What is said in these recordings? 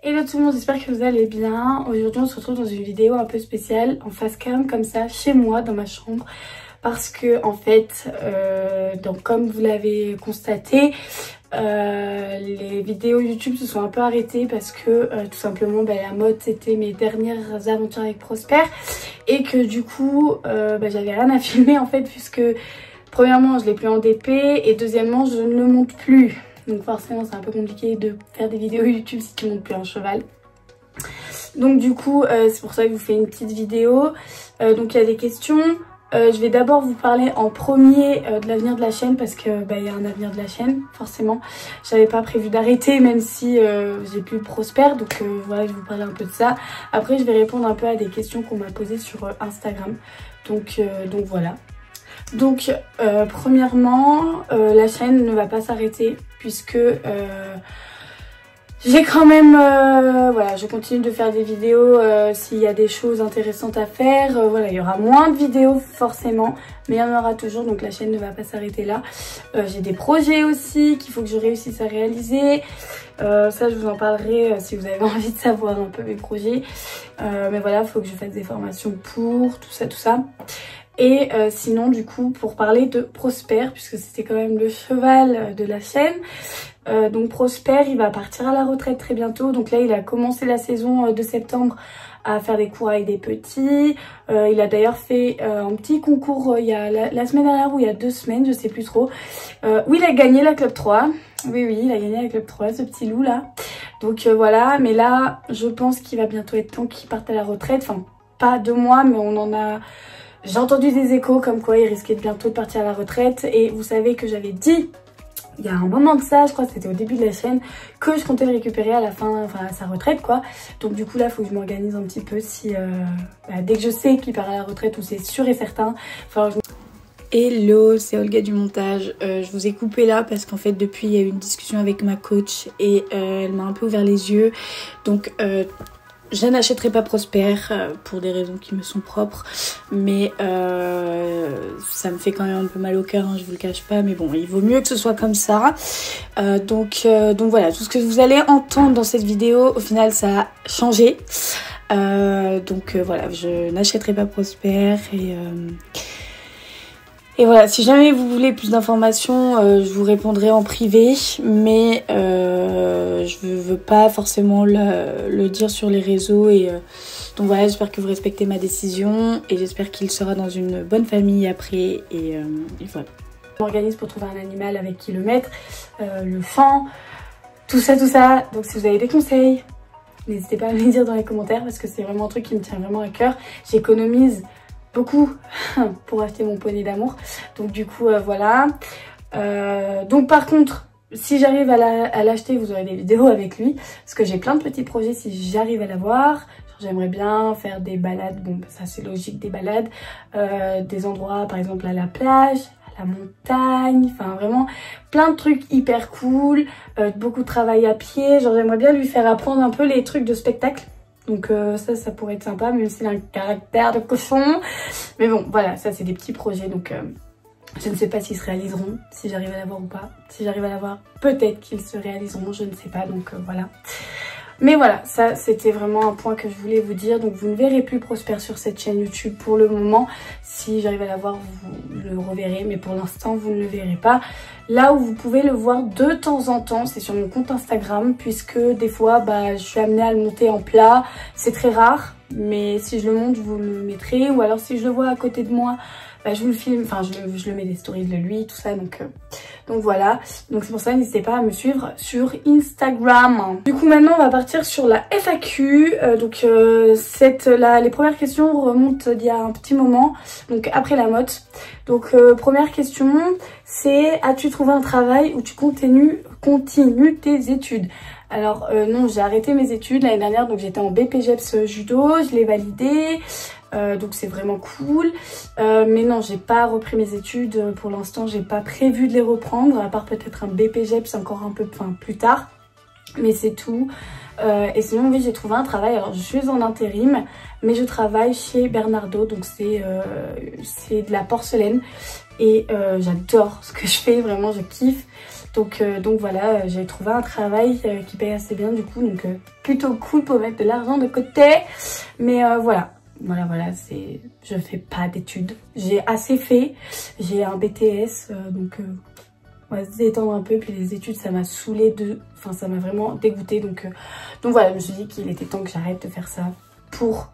Hello tout le monde, j'espère que vous allez bien. Aujourd'hui on se retrouve dans une vidéo un peu spéciale en face cam comme ça chez moi dans ma chambre. Parce que en fait, donc comme vous l'avez constaté, les vidéos YouTube se sont un peu arrêtées parce que tout simplement la mode c'était mes dernières aventures avec Prosper. Et que du coup j'avais rien à filmer en fait puisque premièrement je l'ai plus en DP et deuxièmement je ne le monte plus. Donc forcément c'est un peu compliqué de faire des vidéos YouTube si tu montes plus un cheval. Donc du coup c'est pour ça que je vous fais une petite vidéo. Donc il y a des questions. Je vais d'abord vous parler en premier de l'avenir de la chaîne parce que il y a un avenir de la chaîne forcément. J'avais pas prévu d'arrêter même si j'ai plus Prosper, donc voilà, je vais vous parler un peu de ça. Après je vais répondre un peu à des questions qu'on m'a posées sur Instagram. Donc voilà. Donc premièrement la chaîne ne va pas s'arrêter puisque j'ai quand même voilà, je continue de faire des vidéos s'il y a des choses intéressantes à faire. Voilà, il y aura moins de vidéos forcément, mais il y en aura toujours, donc la chaîne ne va pas s'arrêter là. J'ai des projets aussi qu'il faut que je réussisse à réaliser. Ça je vous en parlerai si vous avez envie de savoir un peu mes projets. Mais voilà, il faut que je fasse des formations pour tout ça. Et sinon du coup pour parler de Prosper, puisque c'était quand même le cheval de la chaîne. Donc Prosper il va partir à la retraite très bientôt. Donc là il a commencé la saison de septembre à faire des cours avec des petits. Il a d'ailleurs fait un petit concours il y a la semaine dernière ou il y a 2 semaines, je sais plus trop. Où il a gagné la Club 3. Oui, il a gagné la Club 3, ce petit loup là. Donc voilà, mais là je pense qu'il va bientôt être temps qu'il parte à la retraite. Enfin pas de moi, mais on en a... J'ai entendu des échos comme quoi il risquait bientôt de partir à la retraite. Et vous savez que j'avais dit, il y a un moment de ça, je crois que c'était au début de la chaîne, que je comptais le récupérer à la fin, enfin à sa retraite quoi. Donc du coup là, il faut que je m'organise un petit peu si... dès que je sais qu'il part à la retraite ou c'est sûr et certain. Enfin, Hello, c'est Olga du montage. Je vous ai coupé là parce qu'en fait depuis il y a eu une discussion avec ma coach et elle m'a un peu ouvert les yeux. Donc... je n'achèterai pas Prosper pour des raisons qui me sont propres, mais ça me fait quand même un peu mal au cœur, hein, je vous le cache pas, mais bon, il vaut mieux que ce soit comme ça. Donc voilà, tout ce que vous allez entendre dans cette vidéo, au final, ça a changé. Voilà, je n'achèterai pas Prosper et voilà, si jamais vous voulez plus d'informations, je vous répondrai en privé, mais je veux pas forcément le dire sur les réseaux. Et donc voilà, j'espère que vous respectez ma décision et j'espère qu'il sera dans une bonne famille après. Et voilà. Je m'organise pour trouver un animal avec qui le mettre, le champ, tout ça. Donc si vous avez des conseils, n'hésitez pas à me les dire dans les commentaires parce que c'est vraiment un truc qui me tient vraiment à cœur. J'économise beaucoup pour acheter mon poney d'amour, donc du coup voilà. Donc par contre si j'arrive à l'acheter, vous aurez des vidéos avec lui parce que j'ai plein de petits projets si j'arrive à l'avoir. J'aimerais bien faire des balades, bon ça c'est logique, des balades, des endroits par exemple à la plage, à la montagne, enfin vraiment plein de trucs hyper cool, beaucoup de travail à pied. Genre j'aimerais bien lui faire apprendre un peu les trucs de spectacle. Donc ça pourrait être sympa, même s'il a un caractère de cochon. Mais bon, voilà, ça c'est des petits projets. Donc je ne sais pas s'ils se réaliseront, si j'arrive à l'avoir ou pas. Si j'arrive à l'avoir, peut-être qu'ils se réaliseront, je ne sais pas. Donc voilà. Mais voilà, ça c'était vraiment un point que je voulais vous dire. Donc vous ne verrez plus Prosper sur cette chaîne YouTube pour le moment. Si j'arrive à l'avoir, vous le reverrez. Mais pour l'instant, vous ne le verrez pas. Là où vous pouvez le voir de temps en temps, c'est sur mon compte Instagram. Puisque des fois, je suis amenée à le monter en plat. C'est très rare. Mais si je le monte, vous le mettrez. Ou alors si je le vois à côté de moi, je vous le filme. Enfin, je le mets des stories de lui, tout ça. Donc voilà, donc c'est pour ça, n'hésitez pas à me suivre sur Instagram. Du coup maintenant on va partir sur la FAQ. Les premières questions remontent d'il y a un petit moment, donc après la motte. Donc première question, c'est: as-tu trouvé un travail où tu continues tes études? Alors non, j'ai arrêté mes études l'année dernière, donc j'étais en BPGEPS judo, je l'ai validé. Donc c'est vraiment cool, mais non, j'ai pas repris mes études pour l'instant, j'ai pas prévu de les reprendre, à part peut-être un BPGEPS encore un peu plus tard, mais c'est tout. Et sinon oui, j'ai trouvé un travail. Alors je suis en intérim, mais je travaille chez Bernardo, donc c'est de la porcelaine et j'adore ce que je fais, vraiment je kiffe. Donc voilà, j'ai trouvé un travail qui paye assez bien du coup, donc plutôt cool pour mettre de l'argent de côté. Mais voilà, je fais pas d'études. J'ai assez fait, j'ai un BTS, donc on va se détendre un peu. Puis les études, ça m'a saoulée enfin ça m'a vraiment dégoûtée. Donc voilà, je me suis dit qu'il était temps que j'arrête de faire ça pour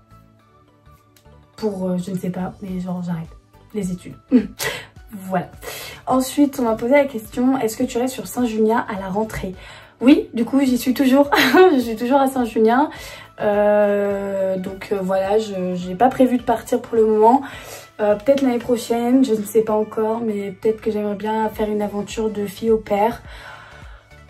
je ne sais pas, mais genre j'arrête les études. Voilà. Ensuite, on m'a posé la question, est-ce que tu restes sur Saint-Junien à la rentrée? Oui, du coup, j'y suis toujours. Je suis toujours à Saint-Junien. Voilà, j'ai pas prévu de partir pour le moment. Peut-être l'année prochaine, je ne sais pas encore, mais peut-être que j'aimerais bien faire une aventure de fille au père.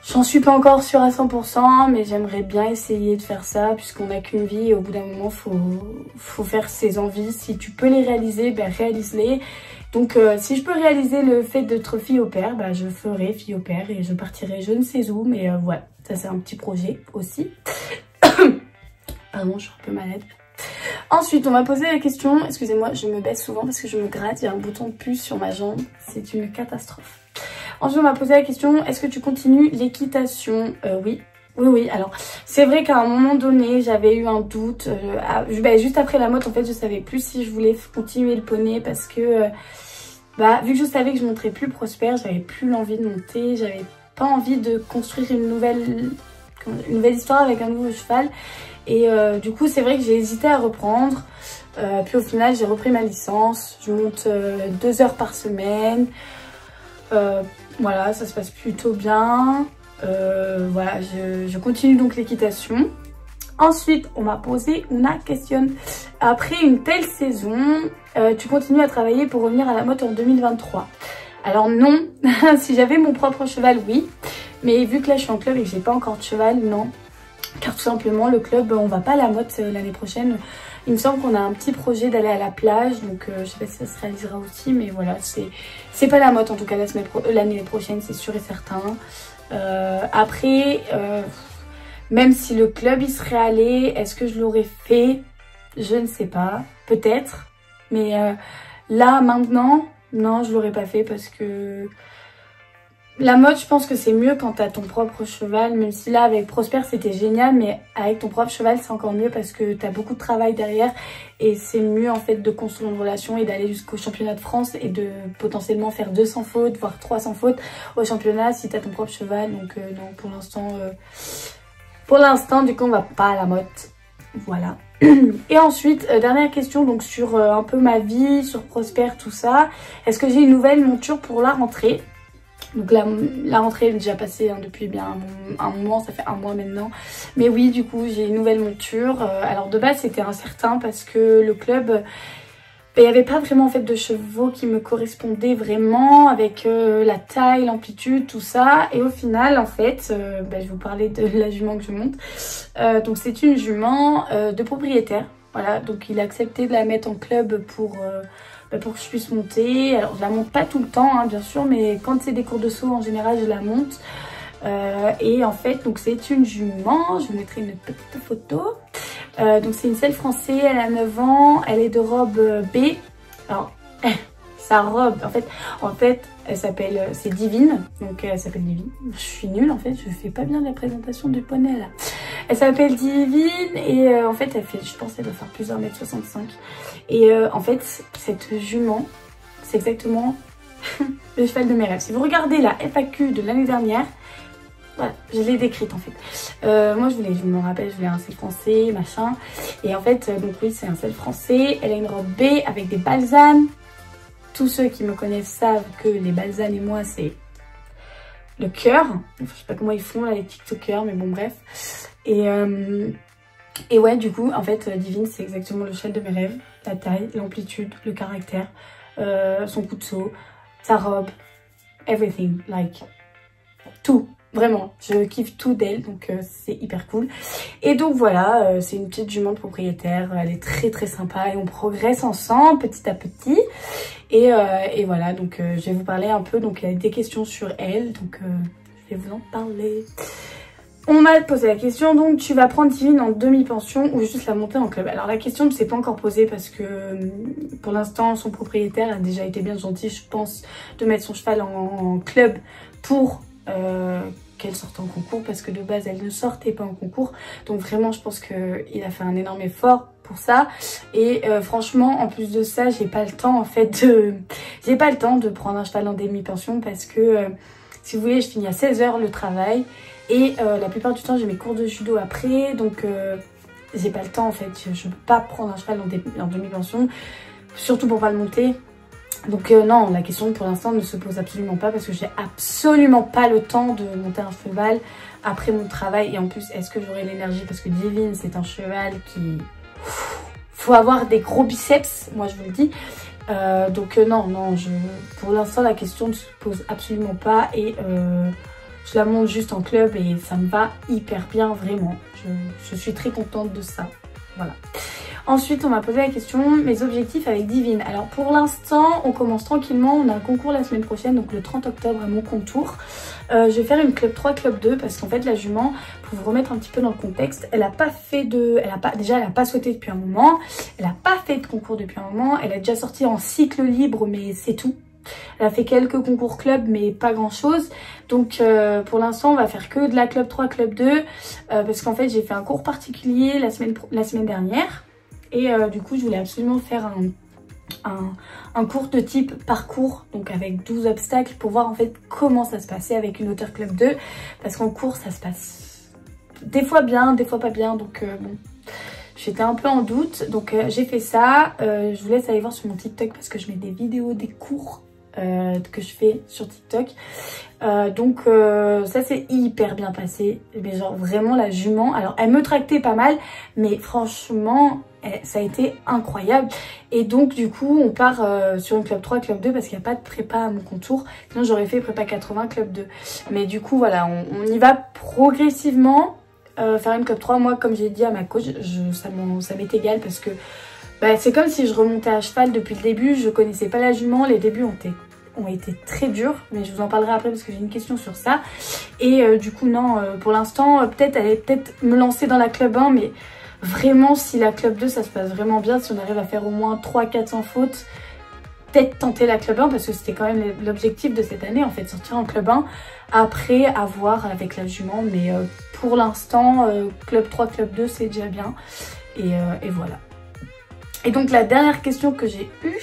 J'en suis pas encore sûre à 100%, mais j'aimerais bien essayer de faire ça, puisqu'on n'a qu'une vie et au bout d'un moment, faut faire ses envies. Si tu peux les réaliser, ben réalise-les. Donc si je peux réaliser le fait d'être fille au père, bah, je ferai fille au père et je partirai je ne sais où. Mais voilà, ça c'est un petit projet aussi. Pardon, je suis un peu malade. Ensuite, on m'a posé la question, excusez-moi, je me baisse souvent parce que je me gratte, il y a un bouton de puce sur ma jambe, c'est une catastrophe. Ensuite, on m'a posé la question, est-ce que tu continues l'équitation? Oui. Oui, alors c'est vrai qu'à un moment donné j'avais eu un doute, juste après la motte en fait je savais plus si je voulais continuer le poney parce que vu que je savais que je monterais plus Prosper, j'avais plus l'envie de monter, j'avais pas envie de construire une nouvelle histoire avec un nouveau cheval et du coup c'est vrai que j'ai hésité à reprendre, puis au final j'ai repris ma licence, je monte 2 heures par semaine, voilà ça se passe plutôt bien. Voilà, je continue donc l'équitation. Ensuite, on m'a questionné. Après une telle saison, tu continues à travailler pour revenir à la motte en 2023? Alors non, si j'avais mon propre cheval, oui. Mais vu que là je suis en club et que j'ai pas encore de cheval, non. Car tout simplement, le club, on va pas à la motte l'année prochaine. Il me semble qu'on a un petit projet d'aller à la plage, donc je sais pas si ça se réalisera aussi, mais voilà, c'est pas la motte en tout cas l'année prochaine, c'est sûr et certain. Après, même si le club y serait allé, est-ce que je l'aurais fait? Je ne sais pas, peut-être. Mais là, maintenant, non, je l'aurais pas fait parce que la mode, je pense que c'est mieux quand t'as ton propre cheval. Même si là, avec Prosper, c'était génial, mais avec ton propre cheval, c'est encore mieux parce que t'as beaucoup de travail derrière. Et c'est mieux, en fait, de construire une relation et d'aller jusqu'au championnat de France et de potentiellement faire 200 fautes, voire 300 fautes au championnat si t'as ton propre cheval. Donc, non, pour l'instant, du coup, on va pas à la motte. Voilà. Et ensuite, dernière question, donc sur un peu ma vie, sur Prosper, tout ça. Est-ce que j'ai une nouvelle monture pour la rentrée? Donc la rentrée est déjà passée depuis bien un moment, ça fait 1 mois maintenant. Mais oui, du coup, j'ai une nouvelle monture. Alors de base, c'était incertain parce que le club, il n'y avait pas vraiment en fait de chevaux qui me correspondaient vraiment avec la taille, l'amplitude, tout ça. Et au final, en fait, je vais vous parler de la jument que je monte. Donc c'est une jument de propriétaire. Voilà, donc il a accepté de la mettre en club pour que je puisse monter. Alors je la monte pas tout le temps hein, bien sûr, mais quand c'est des cours de saut en général je la monte. Et en fait donc c'est une jument, je vous mettrai une petite photo. Donc c'est une selle française, elle a 9 ans, elle est de robe B. Alors sa robe en fait elle s'appelle, c'est Divine, donc elle s'appelle Divine. Je suis nulle en fait, je fais pas bien la présentation du poney là. Elle s'appelle Divine et en fait elle fait, je pense elle doit faire plus d'1m65. Et en fait cette jument c'est exactement le cheval de mes rêves. Si vous regardez la FAQ de l'année dernière, voilà, je l'ai décrite en fait. Moi je me rappelle, je voulais un selle français, machin. Et en fait, donc oui, c'est un selle français. Elle a une robe B avec des balsanes. Tous ceux qui me connaissent savent que les balsanes et moi, c'est le cœur. Je sais pas comment ils font là, les tiktokers, mais bon, bref. Et ouais, du coup, en fait, Divine, c'est exactement le cheval de mes rêves. La taille, l'amplitude, le caractère, son coup de saut, sa robe, everything, like, tout. Vraiment, je kiffe tout d'elle, donc c'est hyper cool. Et donc voilà, c'est une petite jument de propriétaire, elle est très très sympa et on progresse ensemble petit à petit. Et voilà, donc je vais vous parler un peu, donc il y a des questions sur elle, donc je vais vous en parler. On m'a posé la question, donc tu vas prendre Divine en demi-pension ou juste la monter en club? Alors la question ne s'est pas encore posée parce que pour l'instant son propriétaire a déjà été bien gentil, je pense, de mettre son cheval en club pour qu'elle sorte en concours parce que de base elle ne sortait pas en concours. Donc vraiment je pense qu'il a fait un énorme effort pour ça. Et franchement en plus de ça j'ai pas le temps en fait de prendre un cheval en demi-pension parce que si vous voulez je finis à 16 h le travail et la plupart du temps j'ai mes cours de judo après, donc j'ai pas le temps en fait, je peux pas prendre un cheval en demi-pension, surtout pour pas le monter. Donc non, la question pour l'instant ne se pose absolument pas parce que j'ai absolument pas le temps de monter un cheval après mon travail. Et en plus, est-ce que j'aurai l'énergie? Parce que Divine, c'est un cheval qui... faut avoir des gros biceps, moi je vous le dis. Donc non, pour l'instant, la question ne se pose absolument pas. Et je la monte juste en club et ça me va hyper bien, vraiment. Je suis très contente de ça. Voilà. Ensuite, on m'a posé la question, mes objectifs avec Divine. Alors pour l'instant, on commence tranquillement. On a un concours la semaine prochaine, donc le 30 octobre à mon contour. Je vais faire une club 3, club 2, parce qu'en fait la jument, pour vous remettre un petit peu dans le contexte, elle a pas fait de... Déjà, elle a pas sauté depuis un moment. Elle a pas fait de concours depuis un moment. Elle a déjà sorti en cycle libre, mais c'est tout. Elle a fait quelques concours club, mais pas grand chose. Donc pour l'instant, on va faire que de la club 3, club 2. Parce qu'en fait, j'ai fait un cours particulier la semaine dernière. Et du coup, je voulais absolument faire un cours de type parcours, donc avec 12 obstacles, pour voir en fait comment ça se passait avec une hauteur club 2. Parce qu'en cours, ça se passe des fois bien, des fois pas bien. Donc bon, j'étais un peu en doute. Donc j'ai fait ça. Je vous laisse aller voir sur mon TikTok parce que je mets des vidéos des cours que je fais sur TikTok. Donc ça s'est hyper bien passé. Mais genre vraiment la jument, alors elle me tractait pas mal, mais franchement ça a été incroyable. Et donc du coup on part sur une club 3, club 2 parce qu'il n'y a pas de prépa à mon contour. Sinon j'aurais fait prépa 80, club 2. Mais du coup voilà, on y va progressivement. Faire une club 3, moi comme j'ai dit à ma coach, ça m'est égal parce que bah, c'est comme si je remontais à cheval depuis le début. Je connaissais pas la jument, les débuts ont été très durs, mais je vous en parlerai après parce que j'ai une question sur ça. Et du coup non, pour l'instant peut-être me lancer dans la club 1, mais vraiment si la club 2 ça se passe vraiment bien, si on arrive à faire au moins 300-400 fautes, peut-être tenter la club 1 parce que c'était quand même l'objectif de cette année en fait, sortir en club 1, après à voir avec la jument. Mais pour l'instant club 3, club 2 c'est déjà bien. Et voilà. Et donc la dernière question que j'ai eue,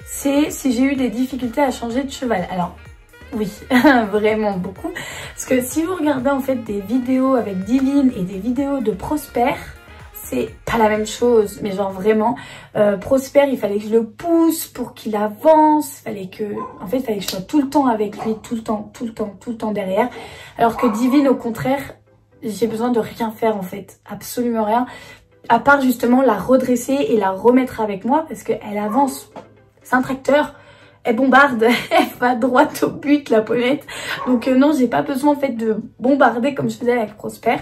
c'est si j'ai eu des difficultés à changer de cheval. Alors oui, vraiment beaucoup. Parce que si vous regardez en fait des vidéos avec Divine et des vidéos de Prosper, c'est pas la même chose. Mais genre vraiment, Prosper, il fallait que je le pousse pour qu'il avance. En fait, il fallait que je sois tout le temps avec lui, tout le temps derrière. Alors que Divine, au contraire, j'ai besoin de rien faire en fait, absolument rien. À part justement la redresser et la remettre avec moi parce qu'elle avance. C'est un tracteur, elle bombarde, elle va droit au but la poulette. Donc non, j'ai pas besoin en fait de bombarder comme je faisais avec Prosper.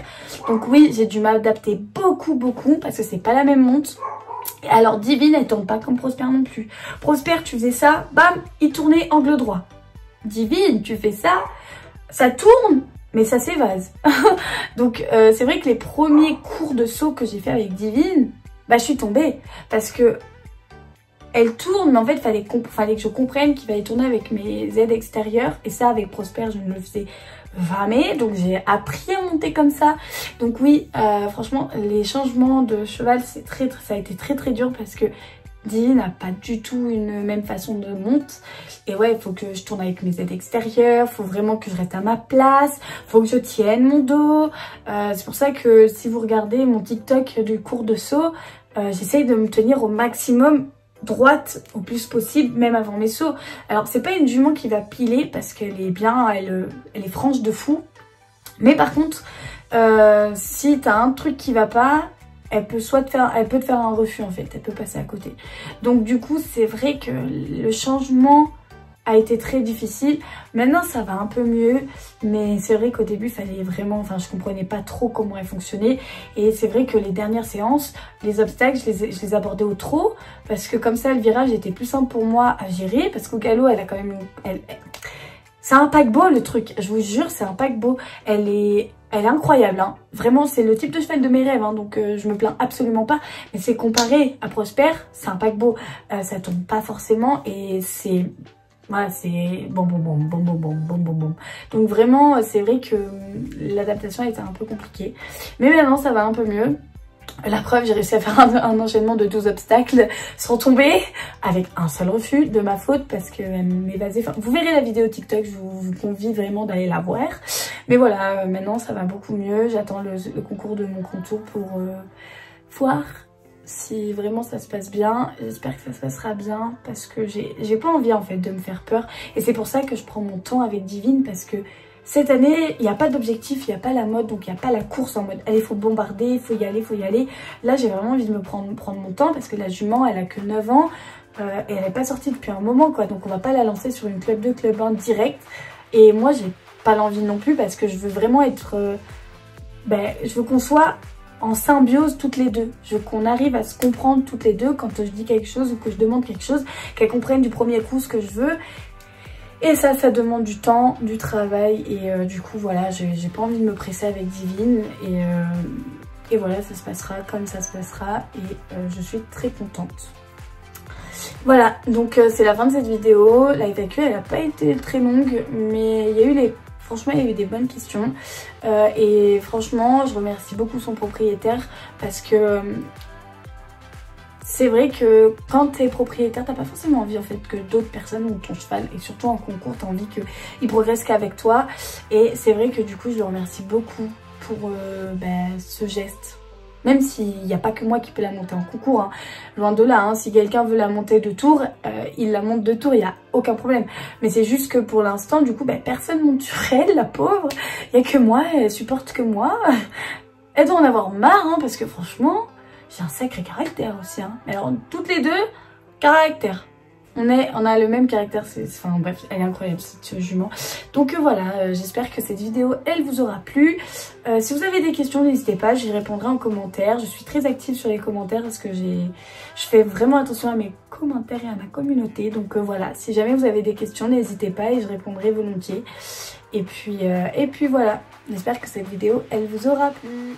Donc oui, j'ai dû m'adapter beaucoup parce que c'est pas la même monte. Et alors Divine, elle tourne pas comme Prosper non plus. Prosper, tu faisais ça, bam, il tournait angle droit. Divine, tu fais ça, ça tourne, mais ça s'évase. Donc c'est vrai que les premiers cours de saut que j'ai fait avec Divine, bah je suis tombée parce que elle tourne, mais en fait il fallait que je comprenne qu'il fallait tourner avec mes aides extérieures, et ça avec Prosper je ne le faisais jamais, donc j'ai appris à monter comme ça. Donc oui, franchement les changements de cheval ça a été très dur parce que Divine n'a pas du tout une même façon de monte. Et ouais, il faut que je tourne avec mes aides extérieures, il faut vraiment que je reste à ma place, il faut que je tienne mon dos. C'est pour ça que si vous regardez mon TikTok du cours de saut, j'essaye de me tenir au maximum droite au plus possible, même avant mes sauts. Alors c'est pas une jument qui va piler parce qu'elle est bien, elle est franche de fou. Mais par contre, si t'as un truc qui va pas, elle peut te faire un refus en fait, elle peut passer à côté. Donc du coup c'est vrai que le changement a été très difficile. Maintenant ça va un peu mieux, mais c'est vrai qu'au début fallait vraiment, je comprenais pas trop comment elle fonctionnait. Et c'est vrai que les dernières séances, les obstacles, je les abordais au trot, parce que comme ça le virage était plus simple pour moi à gérer, parce qu'au galop elle a quand même c'est un paquebot le truc, je vous jure c'est un paquebot. Elle est incroyable, hein. Vraiment c'est le type de cheval de mes rêves, hein. Donc je me plains absolument pas. Mais c'est comparé à Prosper, c'est un paquebot, ça tombe pas forcément et c'est Voilà, c'est bon. Donc vraiment, c'est vrai que l'adaptation était un peu compliquée. Mais maintenant, ça va un peu mieux. La preuve, j'ai réussi à faire un enchaînement de 12 obstacles sans tomber, avec un seul refus de ma faute parce qu'elle m'évasait. Enfin, vous verrez la vidéo TikTok, je vous convie vraiment d'aller la voir. Mais voilà, maintenant ça va beaucoup mieux. J'attends le concours de mon contour pour voir si vraiment ça se passe bien. J'espère que ça se passera bien parce que j'ai pas envie en fait de me faire peur. Et c'est pour ça que je prends mon temps avec Divine parce que cette année, il n'y a pas d'objectif, il n'y a pas la mode, donc il n'y a pas la course en mode allez, il faut bombarder, il faut y aller. Là, j'ai vraiment envie de me prendre mon temps parce que la jument, elle a que 9 ans et elle n'est pas sortie depuis un moment, quoi. Donc on va pas la lancer sur une club 2, club 1 direct. Et moi, j'ai pas l'envie non plus parce que je veux vraiment être... je veux qu'on soit en symbiose toutes les deux. Je veux qu'on arrive à se comprendre toutes les deux quand je dis quelque chose ou que je demande quelque chose, qu'elle comprenne du premier coup ce que je veux. Et ça demande du temps, du travail et du coup voilà, j'ai pas envie de me presser avec Divine et voilà, ça se passera comme ça se passera et je suis très contente. Voilà, donc c'est la fin de cette vidéo. La FAQ, elle a pas été très longue, mais il y a eu franchement, il y a eu des bonnes questions et franchement, je remercie beaucoup son propriétaire parce que c'est vrai que quand t'es propriétaire, t'as pas forcément envie en fait que d'autres personnes ou ton cheval, et surtout en concours, t'as envie qu'il progresse qu'avec toi. Et c'est vrai que du coup, je le remercie beaucoup pour ce geste. Même s'il n'y a pas que moi qui peux la monter en concours, hein. Loin de là, hein. Si quelqu'un veut la monter de tour, il la monte de tour, il n'y a aucun problème. Mais c'est juste que pour l'instant, du coup, personne monte sur elle, la pauvre. Il n'y a que moi, elle supporte que moi. Elle doit en avoir marre, hein, parce que franchement... J'ai un sacré caractère aussi, hein. Mais alors, toutes les deux, caractère. On a le même caractère, enfin bref, elle est incroyable cette jument. Donc voilà, j'espère que cette vidéo, elle vous aura plu. Si vous avez des questions, n'hésitez pas, j'y répondrai en commentaire. Je suis très active sur les commentaires parce que je fais vraiment attention à mes commentaires et à ma communauté. Donc voilà, si jamais vous avez des questions, n'hésitez pas et je répondrai volontiers. Et puis voilà, j'espère que cette vidéo, elle vous aura plu.